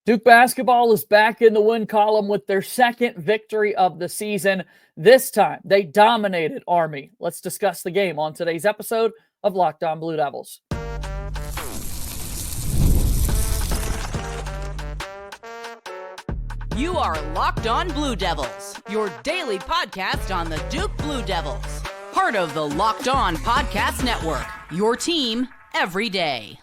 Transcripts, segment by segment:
Duke basketball is back in the win column with their second victory of the season. This time, they dominated Army. Let's discuss the game on today's episode of Locked On Blue Devils. You are Locked On Blue Devils, your daily podcast on the Duke Blue Devils. Part of the Locked On Podcast Network, your team every day.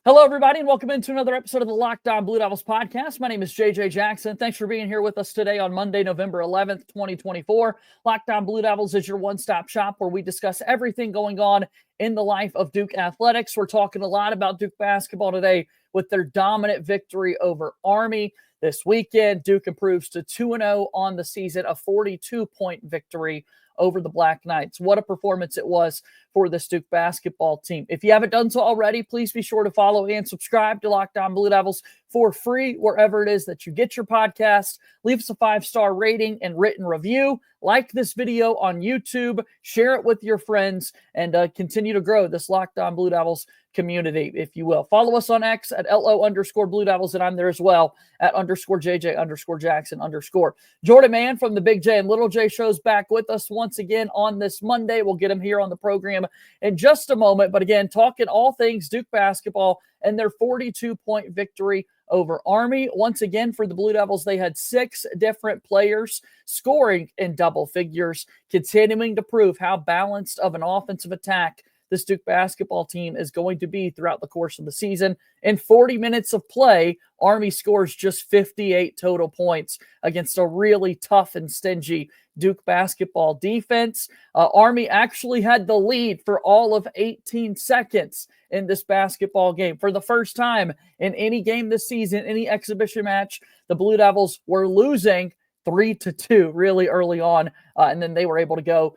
Hello, everybody, and welcome into another episode of the Locked On Blue Devils podcast. My name is JJ Jackson. Thanks for being here with us today on Monday, November 11th, 2024. Locked On Blue Devils is your one-stop shop where we discuss everything going on in the life of Duke athletics. We're talking a lot about Duke basketball today with their dominant victory over Army this weekend. Duke improves to 2-0 on the season, a 42-point victory over the Black Knights. What a performance it was for this Duke basketball team. If you haven't done so already, please be sure to follow and subscribe to Locked On Blue Devils for free wherever it is that you get your podcast. Leave us a 5-star rating and written review. Like this video on YouTube, share it with your friends, and continue to grow this Locked On Blue Devils community, if you will. Follow us on X at LO_Blue Devils, and I'm there as well at _JJ_Jackson_. Jordan Mann from the Big J and Little J shows back with us once again on this Monday. We'll get him here on the program in just a moment. But again, talking all things Duke basketball and their 42-point victory over Army. Once again, for the Blue Devils, they had 6 different players scoring in double figures, continuing to prove how balanced of an offensive attack this Duke basketball team is going to be throughout the course of the season. In 40 minutes of play, Army scores just 58 total points against a really tough and stingy Duke basketball defense. Army actually had the lead for all of 18 seconds in this basketball game. For the first time in any game this season, any exhibition match, the Blue Devils were losing 3-2 really early on, and then they were able to go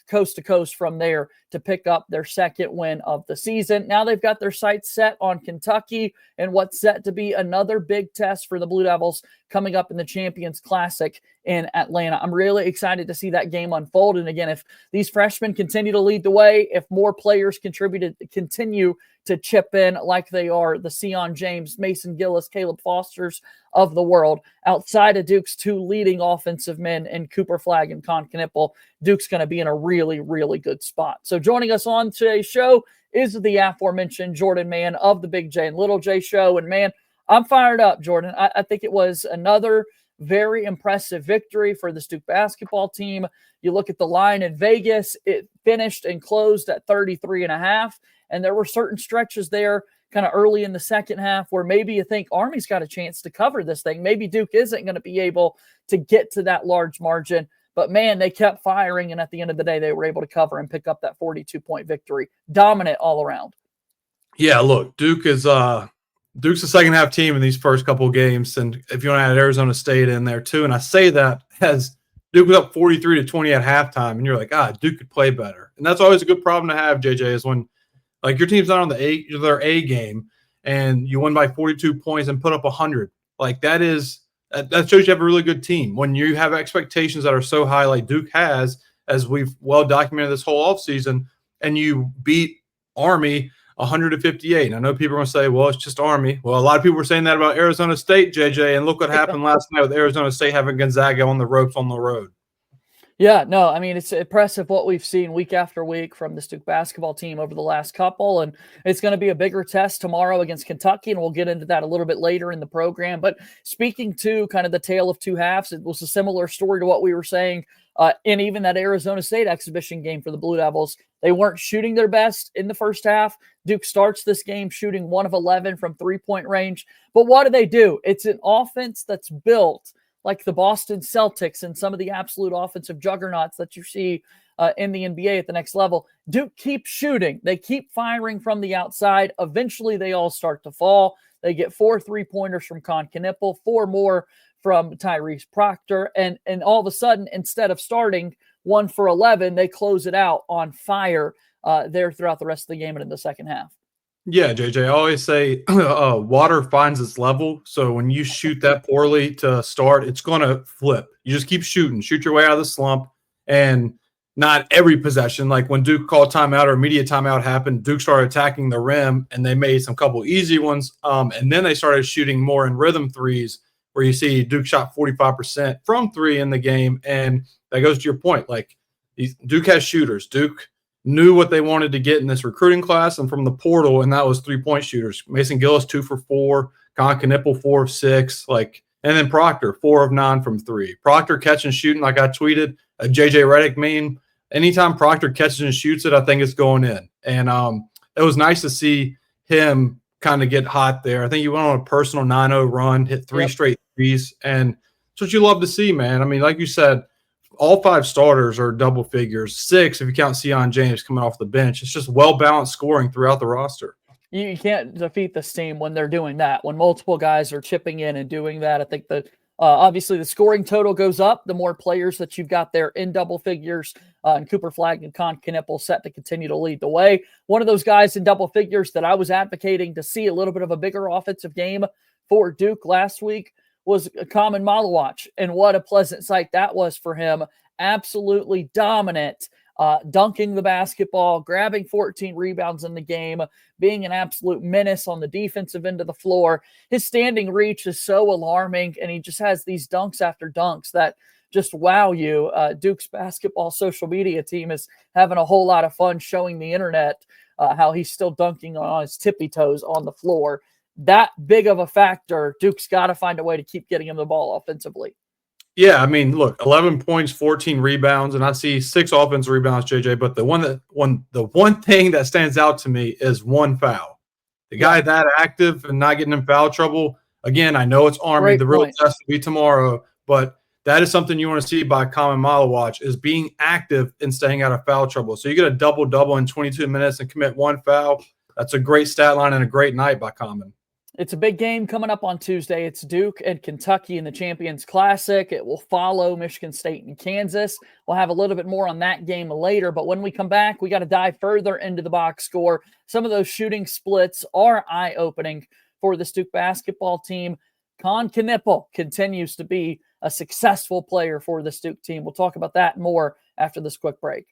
coast to coast from there to pick up their second win of the season. Now they've got their sights set on Kentucky and what's set to be another big test for the Blue Devils coming up in the Champions Classic in Atlanta. I'm really excited to see that game unfold. And again, if these freshmen continue to lead the way, if more players continue to chip in like they are, the Sion James, Mason Gillis, Caleb Fosters of the world, outside of Duke's 2 leading offensive men in Cooper Flagg and Kon Knueppel, Duke's going to be in a really, really good spot. So joining us on today's show is the aforementioned Jordan Mann of the Big J and Little J show. And man, I'm fired up, Jordan. I think it was another very impressive victory for the Duke basketball team. You look at the line in Vegas, it finished and closed at 33.5. And there were certain stretches there kind of early in the second half where maybe you think Army's got a chance to cover this thing. Maybe Duke isn't going to be able to get to that large margin. But, man, they kept firing, and at the end of the day, they were able to cover and pick up that 42-point victory. Dominant all around. Yeah, look, Duke's a second-half team in these first couple of games, and if you want to add Arizona State in there too, and I say that as Duke was up 43-20 at halftime, and you're like, Duke could play better. And that's always a good problem to have, JJ, is when like your team's not on their A game, and you win by 42 points and put up 100. Like that shows you have a really good team. When you have expectations that are so high like Duke has, as we've well documented this whole offseason, and you beat Army 100-58. And I know people are going to say, well, it's just Army. Well, a lot of people were saying that about Arizona State, JJ, and look what happened last night with Arizona State having Gonzaga on the ropes on the road. Yeah, no, I mean, it's impressive what we've seen week after week from the Duke basketball team over the last couple, and it's going to be a bigger test tomorrow against Kentucky, and we'll get into that a little bit later in the program. But speaking to kind of the tale of two halves, it was a similar story to what we were saying in even that Arizona State exhibition game for the Blue Devils. They weren't shooting their best in the first half. Duke starts this game shooting 1 of 11 from three-point range. But what do? It's an offense that's built like the Boston Celtics and some of the absolute offensive juggernauts that you see in the NBA at the next level. Duke keeps shooting. They keep firing from the outside. Eventually, they all start to fall. They get 4 3-pointers from Kon Knueppel, 4 more from Tyrese Proctor, and all of a sudden, instead of starting 1 for 11, they close it out on fire there throughout the rest of the game and in the second half. Yeah, JJ, I always say water finds its level. So when you shoot that poorly to start, it's going to flip. You just keep shooting, shoot your way out of the slump. And not every possession. Like when Duke called timeout or immediate timeout happened, Duke started attacking the rim, and they made some couple easy ones. And then they started shooting more in rhythm threes, where you see Duke shot 45% from three in the game. And that goes to your point. Like Duke has shooters. Duke knew what they wanted to get in this recruiting class and from the portal, and that was 3-point shooters. Mason Gillis, 2 for 4. Kon Knueppel, 4 of 6. And then Proctor, 4 of 9 from 3. Proctor catching shooting, like I tweeted, a JJ Redick meme. Anytime Proctor catches and shoots it, I think it's going in. And it was nice to see him kind of get hot there. I think he went on a personal 9-0 run, hit 3 straight threes. And that's what you love to see, man. I mean, like you said, all 5 starters are double figures, 6 if you count Sion James coming off the bench. It's just well-balanced scoring throughout the roster. You can't defeat this team when they're doing that, when multiple guys are chipping in and doing that. I think that obviously the scoring total goes up, the more players that you've got there in double figures, and Cooper Flagg and Kon Knueppel set to continue to lead the way. One of those guys in double figures that I was advocating to see a little bit of a bigger offensive game for Duke last week was Kon Knueppel, and what a pleasant sight that was for him. Absolutely dominant, dunking the basketball, grabbing 14 rebounds in the game, being an absolute menace on the defensive end of the floor. His standing reach is so alarming, and he just has these dunks after dunks that just wow you. Duke's basketball social media team is having a whole lot of fun showing the internet how he's still dunking on his tippy toes on the floor. That big of a factor, Duke's got to find a way to keep getting him the ball offensively. Yeah, I mean, look, 11 points, 14 rebounds, and I see 6 offensive rebounds, JJ. But the one thing that stands out to me is 1 foul. The guy that active and not getting in foul trouble. Again, I know it's Army. Great the real point. test will be tomorrow, but that is something you want to see by Kon Knueppel is being active and staying out of foul trouble. So you get a double-double in 22 minutes and commit 1 foul. That's a great stat line and a great night by Kon. It's a big game coming up on Tuesday. It's Duke and Kentucky in the Champions Classic. It will follow Michigan State and Kansas. We'll have a little bit more on that game later, but when we come back, we got to dive further into the box score. Some of those shooting splits are eye-opening for this Duke basketball team. Kon Knueppel continues to be a successful player for this Duke team. We'll talk about that more after this quick break.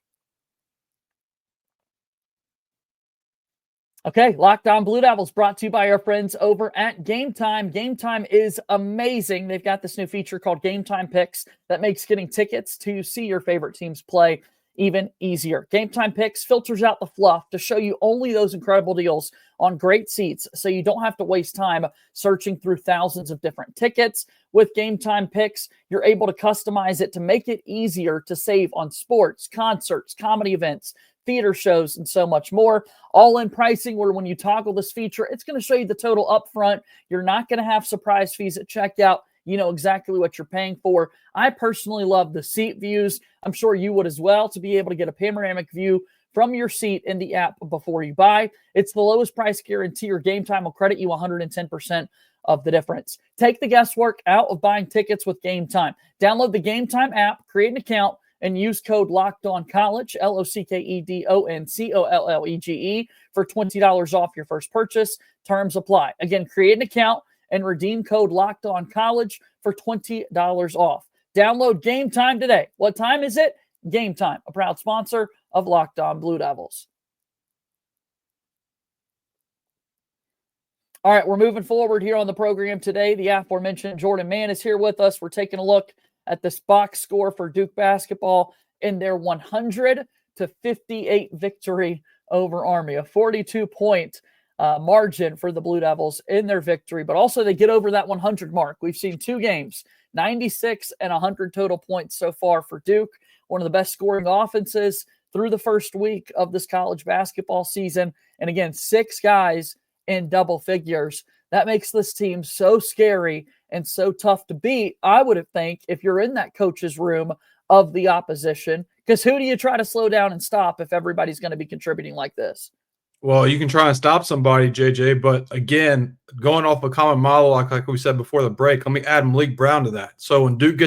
Okay, Locked On Blue Devils brought to you by our friends over at Game Time. Game Time is amazing. They've got this new feature called Game Time Picks that makes getting tickets to see your favorite teams play even easier. Game Time Picks filters out the fluff to show you only those incredible deals on great seats, so you don't have to waste time searching through thousands of different tickets. With Game Time Picks, you're able to customize it to make it easier to save on sports, concerts, comedy events, theater shows, and so much more. All-in pricing, where when you toggle this feature, it's going to show you the total up front. You're not going to have surprise fees at checkout. You know exactly what you're paying for. I personally love the seat views. I'm sure you would as well, to be able to get a panoramic view from your seat in the app before you buy. It's the lowest price guarantee. Your Game Time will credit you 110% of the difference. Take the guesswork out of buying tickets with Game Time. Download the Game Time app, create an account, and use code LOCKEDONCollege, LOCKEDONCOLLEGE, for $20 off your first purchase. Terms apply. Again, create an account and redeem code LOCKEDONCollege for $20 off. Download Game Time today. What time is it? Game Time, a proud sponsor of Locked On Blue Devils. All right, we're moving forward here on the program today. The aforementioned Jordan Mann is here with us. We're taking a look at this box score for Duke basketball in their 100-58 victory over Army, a 42-point margin for the Blue Devils in their victory, but also they get over that 100 mark. We've seen 2 games, 96 and 100 total points so far for Duke, one of the best scoring offenses through the first week of this college basketball season. And again, 6 guys in double figures. That makes this team so scary and so tough to beat, I would think, if you're in that coach's room of the opposition, because who do you try to slow down and stop if everybody's going to be contributing like this? Well, you can try and stop somebody, JJ, but again, going off a common model, like we said before the break, let me add Malik Brown to that. So when Duke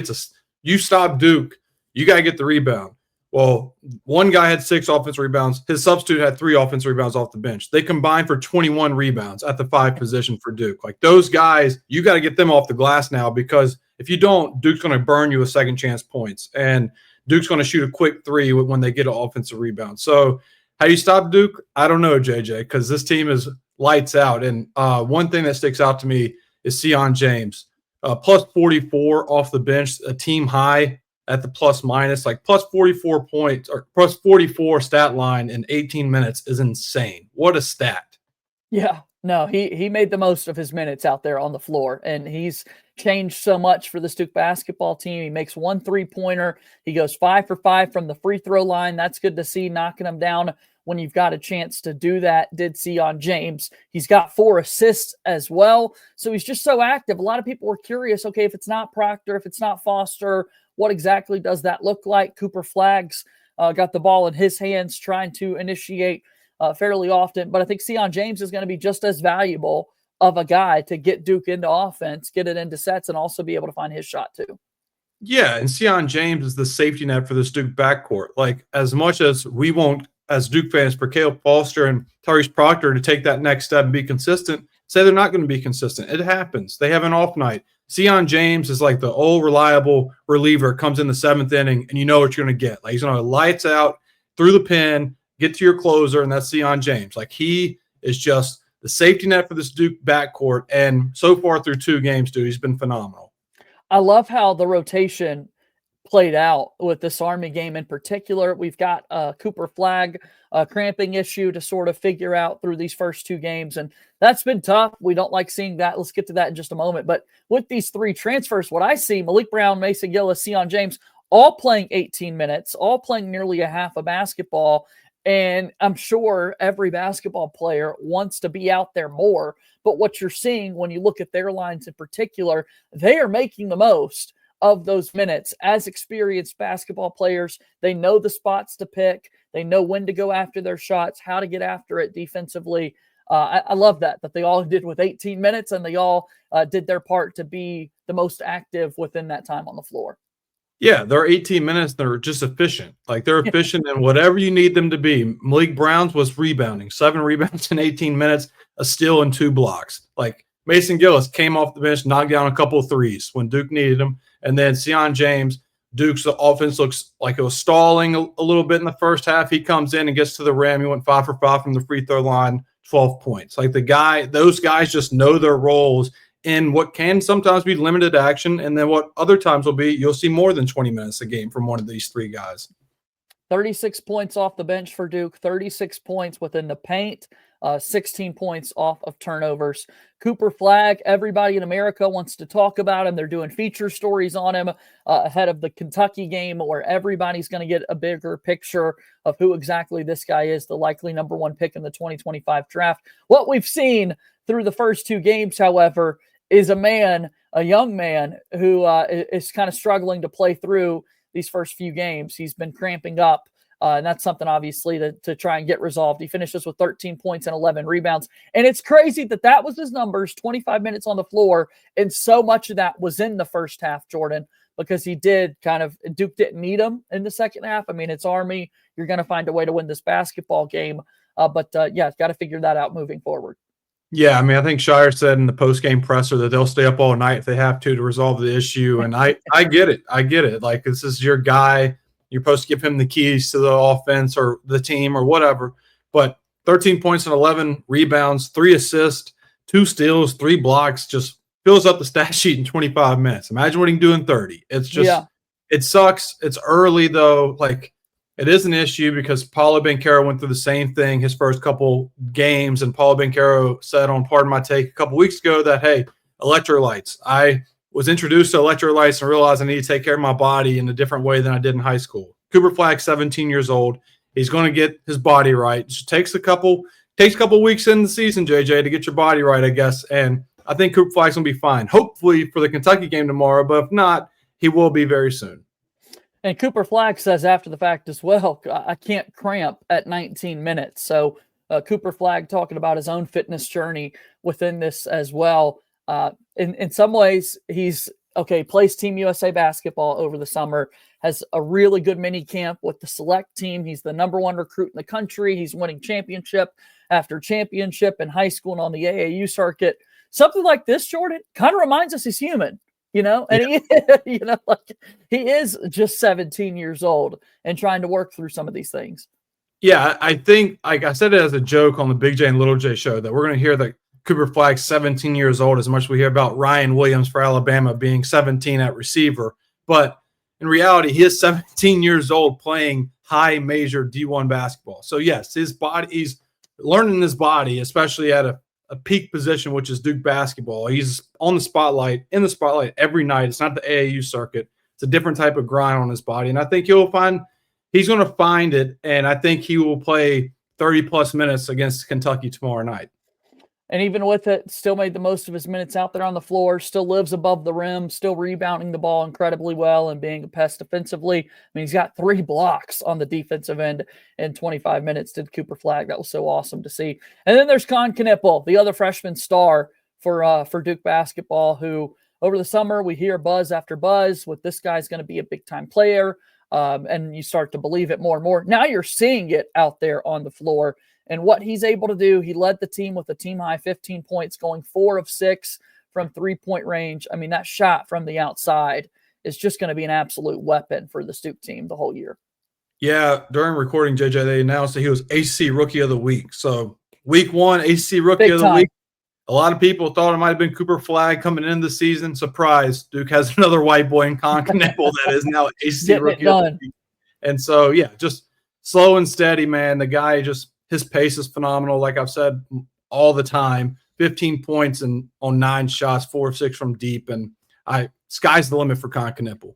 you stop Duke, you got to get the rebound. Well, one guy had 6 offensive rebounds. His substitute had 3 offensive rebounds off the bench. They combined for 21 rebounds at the 5 position for Duke. Like those guys, you got to get them off the glass now, because if you don't, Duke's going to burn you with second chance points. And Duke's going to shoot a quick three when they get an offensive rebound. So how do you stop Duke? I don't know, JJ, because this team is lights out. And one thing that sticks out to me is Sion James. Plus 44 off the bench, a team high at the plus minus, like plus 44 points or plus 44 stat line in 18 minutes is insane. What a stat. Yeah, no, he made the most of his minutes out there on the floor, and he's changed so much for the Duke basketball team. He makes 1 3-pointer. He goes 5 for 5 from the free throw line. That's good to see, knocking him down when you've got a chance to do that. Did see on James. He's got 4 assists as well. So he's just so active. A lot of people were curious, okay, if it's not Proctor, if it's not Foster, what exactly does that look like? Cooper Flagg's got the ball in his hands, trying to initiate fairly often. But I think Sion James is going to be just as valuable of a guy to get Duke into offense, get it into sets, and also be able to find his shot too. Yeah, and Sion James is the safety net for this Duke backcourt. Like, as much as we won't, as Duke fans, for Caleb Foster and Tyrese Proctor to take that next step and be consistent, say they're not going to be consistent. It happens. They have an off night. Sion James is like the old reliable reliever, comes in the 7th inning, and you know what you're going to get. Like, he's going to lights out through the pin, get to your closer, and that's Sion James. Like, he is just the safety net for this Duke backcourt, and so far through 2 games, dude, he's been phenomenal. I love how the rotation played out with this Army game in particular. We've got Cooper Flagg, a cramping issue to sort of figure out through these first 2 games, and that's been tough. We don't like seeing that. Let's get to that in just a moment. But with these 3 transfers, what I see, Malik Brown, Mason Gillis, Sion James, all playing 18 minutes, all playing nearly a half of basketball, and I'm sure every basketball player wants to be out there more. But what you're seeing when you look at their lines in particular, they are making the most of those minutes. As experienced basketball players, they know the spots to pick. They know when to go after their shots, how to get after it defensively. I love that they all did with 18 minutes, and they all did their part to be the most active within that time on the floor. Yeah, they're 18 minutes. They're just efficient. Like, they're efficient in whatever you need them to be. Malik Brown's was rebounding, 7 rebounds in 18 minutes, a steal and 2 blocks. Like, Mason Gillis came off the bench, knocked down a couple of threes when Duke needed them. And then Sion James, Duke's offense looks like it was stalling a little bit in the first half. He comes in and gets to the rim. He went 5 for 5 from the free throw line, 12 points. Like, those guys just know their roles in what can sometimes be limited action, and then what other times will be you'll see more than 20 minutes a game from one of these 3 guys. 36 points off the bench for Duke, 36 points within the paint, 16 points off of turnovers. Cooper Flagg, everybody in America wants to talk about him. They're doing feature stories on him ahead of the Kentucky game, where everybody's going to get a bigger picture of who exactly this guy is, the likely number 1 pick in the 2025 draft. What we've seen through the first 2 games, however, is a young man who is kind of struggling to play through these first few games. He's been cramping up, and that's something obviously to try and get resolved. He finishes with 13 points and 11 rebounds, and it's crazy that was his numbers, 25 minutes on the floor, and so much of that was in the first half, Jordan, because Duke didn't need him in the second half. I mean, it's Army. You're going to find a way to win this basketball game, but got to figure that out moving forward. Yeah, I mean, I think Shire said in the post-game presser that they'll stay up all night if they have to resolve the issue, and I get it. I get it. Like, this is your guy. You're supposed to give him the keys to the offense or the team or whatever. But 13 points and 11 rebounds, 3 assists, 2 steals, 3 blocks, just fills up the stat sheet in 25 minutes. Imagine what he can do in 30. It's just It sucks. It's early, though. Like, it is an issue because Paulo Banchero went through the same thing his first couple games, and Paulo Banchero said on Pardon My Take a couple weeks ago that, hey, electrolytes. I was introduced to electrolytes and realized I need to take care of my body in a different way than I did in high school. Cooper Flagg, 17 years old. He's going to get his body right. It takes a couple weeks in the season, JJ, to get your body right, I guess. And I think Cooper Flagg's going to be fine. Hopefully for the Kentucky game tomorrow, but if not, he will be very soon. And Cooper Flagg says after the fact as well, I can't cramp at 19 minutes. So Cooper Flagg talking about his own fitness journey within this as well. In some ways, he's plays Team USA basketball over the summer, has a really good mini camp with the select team. He's the number 1 recruit in the country. He's winning championship after championship in high school and on the AAU circuit. Something like this, Jordan, kind of reminds us he's human. And he, he is just 17 years old and trying to work through some of these things. Yeah, I think, like I said it as a joke on the Big J and Little J show, that we're going to hear that Cooper Flagg 17 years old as much as we hear about Ryan Williams for Alabama being 17 at receiver. But in reality, he is 17 years old playing high major D1 basketball. So yes, his body, he's learning his body, especially at a peak position, which is Duke basketball. He's in the spotlight every night. It's not the AAU circuit. It's a different type of grind on his body. And I think he's going to find it. And I think he will play 30 plus minutes against Kentucky tomorrow night. And even with it, still made the most of his minutes out there on the floor, still lives above the rim, still rebounding the ball incredibly well and being a pest defensively. I mean, he's got 3 blocks on the defensive end in 25 minutes, did Cooper Flagg. That was so awesome to see. And then there's Kon Knueppel, the other freshman star for Duke basketball, who over the summer we hear buzz after buzz with this guy's going to be a big-time player, and you start to believe it more and more. Now you're seeing it out there on the floor. And what he's able to do, he led the team with a team-high 15 points, going 4 of 6 from three-point range. I mean, that shot from the outside is just going to be an absolute weapon for the Duke team the whole year. Yeah, during recording, JJ, they announced that he was ACC Rookie of the Week. So week 1, ACC Rookie of the Week. A lot of people thought it might have been Cooper Flagg coming into the season. Surprise, Duke has another white boy in Kon Knueppel that is now ACC Rookie of the Week. And so, yeah, just slow and steady, man. The guy his pace is phenomenal. Like I've said all the time, 15 points and on 9 shots, 4 of 6 from deep. And sky's the limit for Kon Knueppel.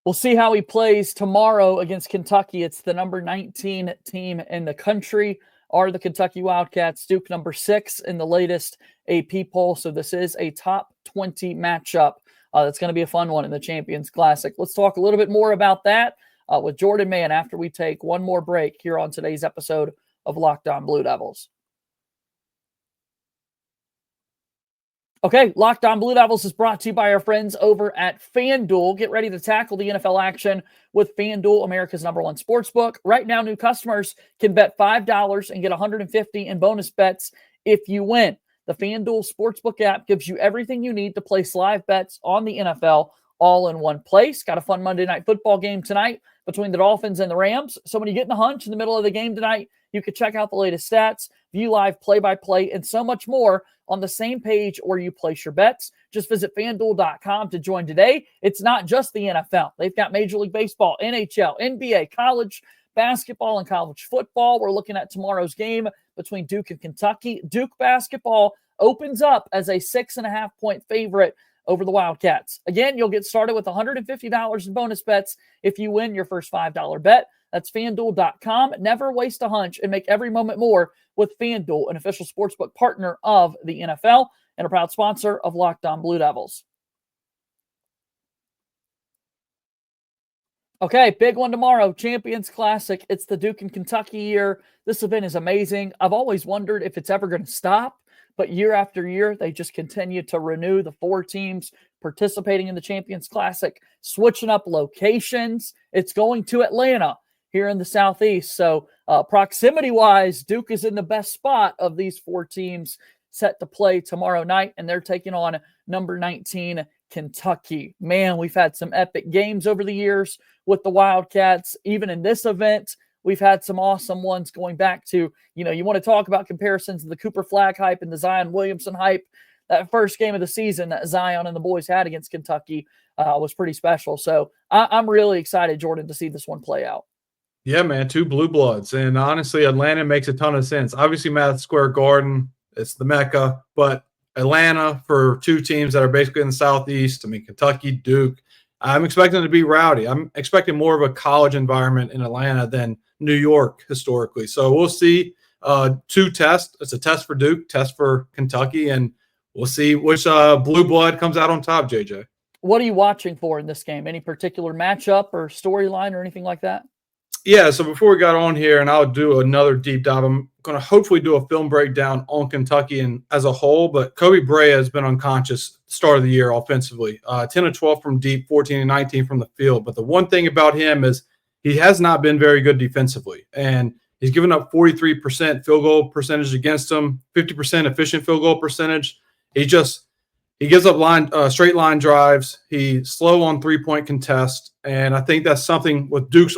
We'll see how he plays tomorrow against Kentucky. It's the number 19 team in the country, are the Kentucky Wildcats. Duke number 6 in the latest AP poll. So this is a top 20 matchup. That's going to be a fun one in the Champions Classic. Let's talk a little bit more about that with Jordan Mann after we take one more break here on today's episode of Locked On Blue Devils. Okay, Locked On Blue Devils is brought to you by our friends over at FanDuel. Get ready to tackle the NFL action with FanDuel, America's #1 sportsbook. Right now, new customers can bet $5 and get $150 in bonus bets if you win. The FanDuel Sportsbook app gives you everything you need to place live bets on the NFL all in one place. Got a fun Monday Night Football game tonight between the Dolphins and the Rams. So when you get in a hunch in the middle of the game tonight, you can check out the latest stats, view live play-by-play, and so much more on the same page where you place your bets. Just visit FanDuel.com to join today. It's not just the NFL. They've got Major League Baseball, NHL, NBA, college basketball, and college football. We're looking at tomorrow's game between Duke and Kentucky. Duke basketball opens up as a 6.5-point favorite over the Wildcats. Again, you'll get started with $150 in bonus bets if you win your first $5 bet. That's FanDuel.com. Never waste a hunch and make every moment more with FanDuel, an official sportsbook partner of the NFL and a proud sponsor of Locked On Blue Devils. Okay, big one tomorrow, Champions Classic. It's the Duke and Kentucky year. This event is amazing. I've always wondered if it's ever going to stop, but year after year, they just continue to renew the 4 teams participating in the Champions Classic, switching up locations. It's going to Atlanta here in the Southeast. So proximity-wise, Duke is in the best spot of these 4 teams set to play tomorrow night, and they're taking on number 19, Kentucky. Man, we've had some epic games over the years with the Wildcats. Even in this event, we've had some awesome ones going back to, you want to talk about comparisons to the Cooper Flagg hype and the Zion Williamson hype. That first game of the season that Zion and the boys had against Kentucky was pretty special. So I'm really excited, Jordan, to see this one play out. Yeah, man, 2 blue bloods. And honestly, Atlanta makes a ton of sense. Obviously, Madison Square Garden, it's the Mecca, but Atlanta for 2 teams that are basically in the Southeast. I mean, Kentucky, Duke. I'm expecting it to be rowdy. I'm expecting more of a college environment in Atlanta than New York historically. So we'll see 2 tests. It's a test for Duke, test for Kentucky, and we'll see which blue blood comes out on top, JJ. What are you watching for in this game? Any particular matchup or storyline or anything like that? Yeah, so before we got on here, and I'll do another deep dive, I'm going to hopefully do a film breakdown on Kentucky and as a whole, but Kobe Brea has been unconscious start of the year offensively. 10 of 12 from deep, 14 and 19 from the field. But the one thing about him is he has not been very good defensively, and he's given up 43% field goal percentage against him, 50% efficient field goal percentage. He gives up straight line drives. He's slow on 3-point contest, and I think that's something with Duke's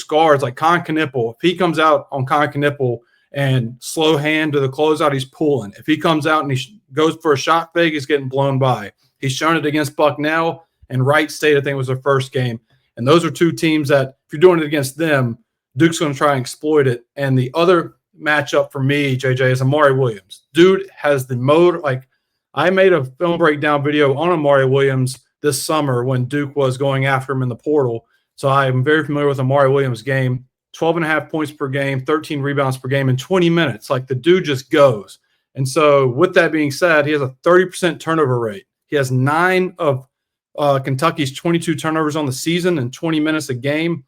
guards like Kon Knueppel. If he comes out on Kon Knueppel and slow hand to the closeout, he's pulling. If he comes out and he goes for a shot fake, he's getting blown by. He's shown it against Bucknell and Wright State. I think was their first game, and those are two teams that if you're doing it against them, Duke's going to try and exploit it. And the other matchup for me, JJ, is Amari Williams. Dude has the mode like. I made a film breakdown video on Amari Williams this summer when Duke was going after him in the portal. So I am very familiar with Amari Williams' game. 12.5 points per game, 13 rebounds per game in 20 minutes. Like the dude just goes. And so with that being said, he has a 30% turnover rate. He has 9 of Kentucky's 22 turnovers on the season in 20 minutes a game.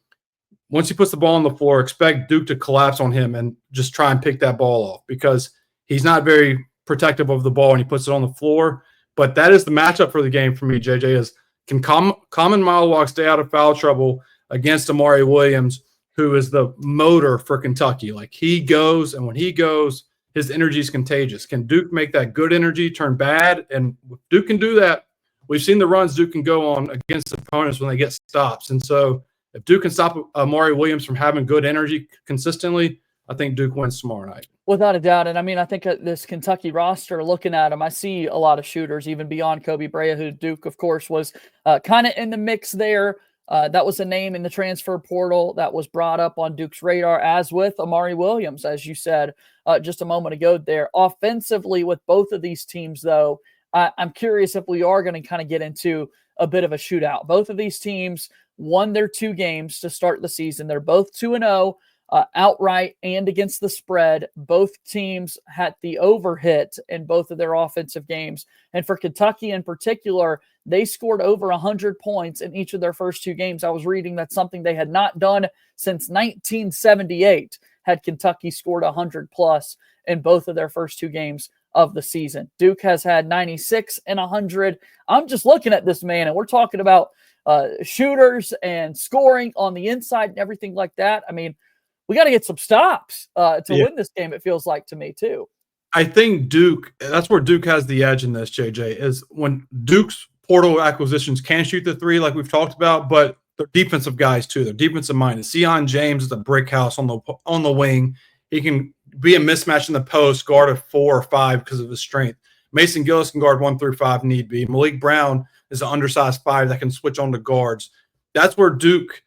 Once he puts the ball on the floor, expect Duke to collapse on him and just try and pick that ball off because he's not very protective of the ball and he puts it on the floor. But that is the matchup for the game for me, JJ, is can Common Milewalk stay out of foul trouble against Amari Williams, who is the motor for Kentucky. Like he goes, and when he goes, his energy is contagious. Can Duke make that good energy turn bad? And if Duke can do that, we've seen the runs Duke can go on against opponents when they get stops. And so if Duke can stop Amari Williams from having good energy consistently, I think Duke wins tomorrow night. Without a doubt. And I mean, I think this Kentucky roster, looking at them, I see a lot of shooters, even beyond Kobe Brea, who Duke, of course, was kind of in the mix there. That was a name in the transfer portal that was brought up on Duke's radar, as with Amari Williams, as you said just a moment ago there. Offensively, with both of these teams, though, I'm curious if we are going to kind of get into a bit of a shootout. Both of these teams won their 2 games to start the season. They're both 2-0. Outright and against the spread. Both teams had the overhit in both of their offensive games. And for Kentucky in particular, they scored over 100 points in each of their first 2 games. I was reading that's something they had not done since 1978, had Kentucky scored 100 plus in both of their first 2 games of the season. Duke has had 96 and 100. I'm just looking at this, man, and we're talking about shooters and scoring on the inside and everything like that. I mean, we got to get some stops to win this game, it feels like to me, too. I think Duke, that's where Duke has the edge in this, JJ, is when Duke's portal acquisitions can shoot the 3 like we've talked about, but they're defensive guys, too. They're defensive minded. Sion James is a brick house on the wing. He can be a mismatch in the post, guard a 4 or 5 because of his strength. Mason Gillis can guard 1 through 5 need be. Malik Brown is an undersized 5 that can switch on to guards. That's where Duke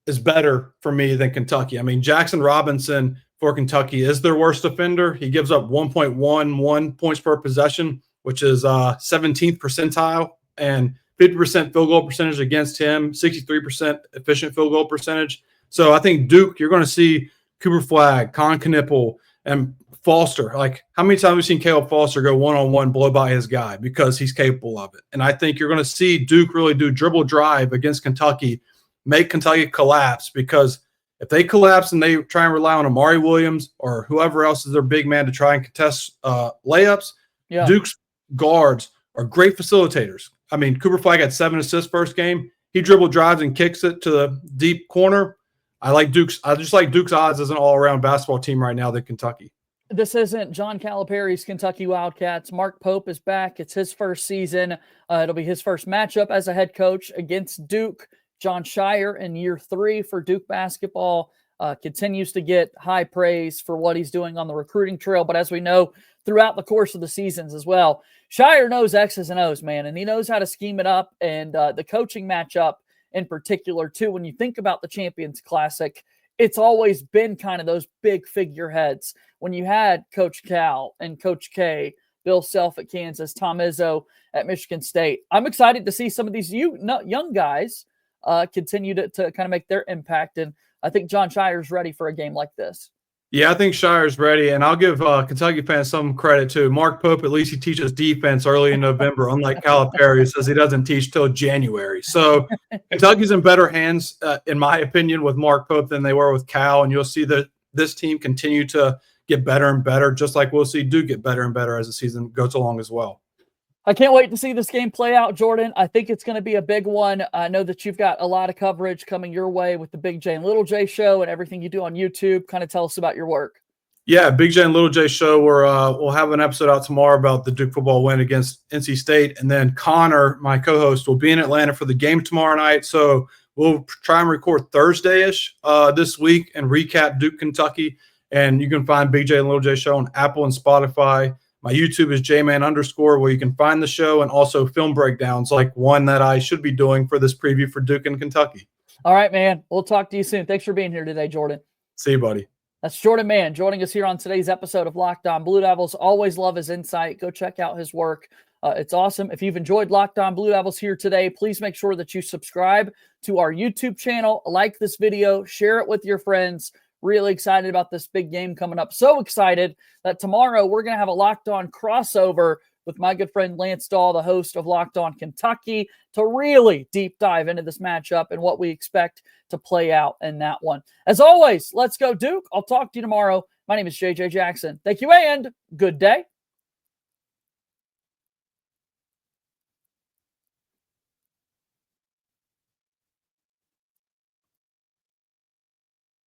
is better for me than Kentucky. I mean, Jackson Robinson for Kentucky is their worst defender. He gives up 1.11 points per possession, which is 17th percentile, and 50% field goal percentage against him, 63% efficient field goal percentage. So I think Duke, you're going to see Cooper Flagg, Kon Knueppel, and Foster. Like, how many times have we seen Caleb Foster go one-on-one, blow by his guy because he's capable of it? And I think you're going to see Duke really do dribble drive against Kentucky, make Kentucky collapse, because if they collapse and they try and rely on Amari Williams or whoever else is their big man to try and contest layups, Duke's guards are great facilitators. I mean, Cooper Flagg had 7 assists first game. He dribble drives and kicks it to the deep corner. I just like Duke's odds as an all-around basketball team right now than Kentucky. This isn't John Calipari's Kentucky Wildcats. Mark Pope is back. It's his first season. It'll be his first matchup as a head coach against Duke. John Shire in year 3 for Duke basketball continues to get high praise for what he's doing on the recruiting trail. But as we know, throughout the course of the seasons as well, Shire knows X's and O's, man, and he knows how to scheme it up. And the coaching matchup in particular, too, when you think about the Champions Classic, it's always been kind of those big figureheads. When you had Coach Cal and Coach K, Bill Self at Kansas, Tom Izzo at Michigan State. I'm excited to see some of these young guys continue to kind of make their impact. And I think John Shire's ready for a game like this. Yeah, I think Shire's ready, and I'll give Kentucky fans some credit too. Mark Pope, at least he teaches defense early in November, unlike Calipari, who says he doesn't teach till January. So Kentucky's in better hands, in my opinion, with Mark Pope than they were with Cal, and you'll see that this team continue to get better and better, just like we'll see Duke get better and better as the season goes along as well. I can't wait to see this game play out, Jordan. I think it's going to be a big one. I know that you've got a lot of coverage coming your way with the Big J and Little J show and everything you do on YouTube. Kind of tell us about your work. Yeah, Big J and Little J show. We'll have an episode out tomorrow about the Duke football win against NC State, and then Connor, my co-host, will be in Atlanta for the game tomorrow night. So we'll try and record Thursday-ish this week and recap Duke, Kentucky. And you can find Big J and Little J show on Apple and Spotify. My YouTube is jman_, where you can find the show, and also film breakdowns like one that I should be doing for this preview for Duke and Kentucky. All right, man. We'll talk to you soon. Thanks for being here today, Jordan. See you, buddy. That's Jordan Mann joining us here on today's episode of Locked On Blue Devils. Always love his insight. Go check out his work. It's awesome. If you've enjoyed Locked On Blue Devils here today, please make sure that you subscribe to our YouTube channel, like this video, share it with your friends. Really excited about this big game coming up. So excited that tomorrow we're going to have a Locked On crossover with my good friend Lance Dahl, the host of Locked On Kentucky, to really deep dive into this matchup and what we expect to play out in that one. As always, let's go Duke. I'll talk to you tomorrow. My name is JJ Jackson. Thank you and good day.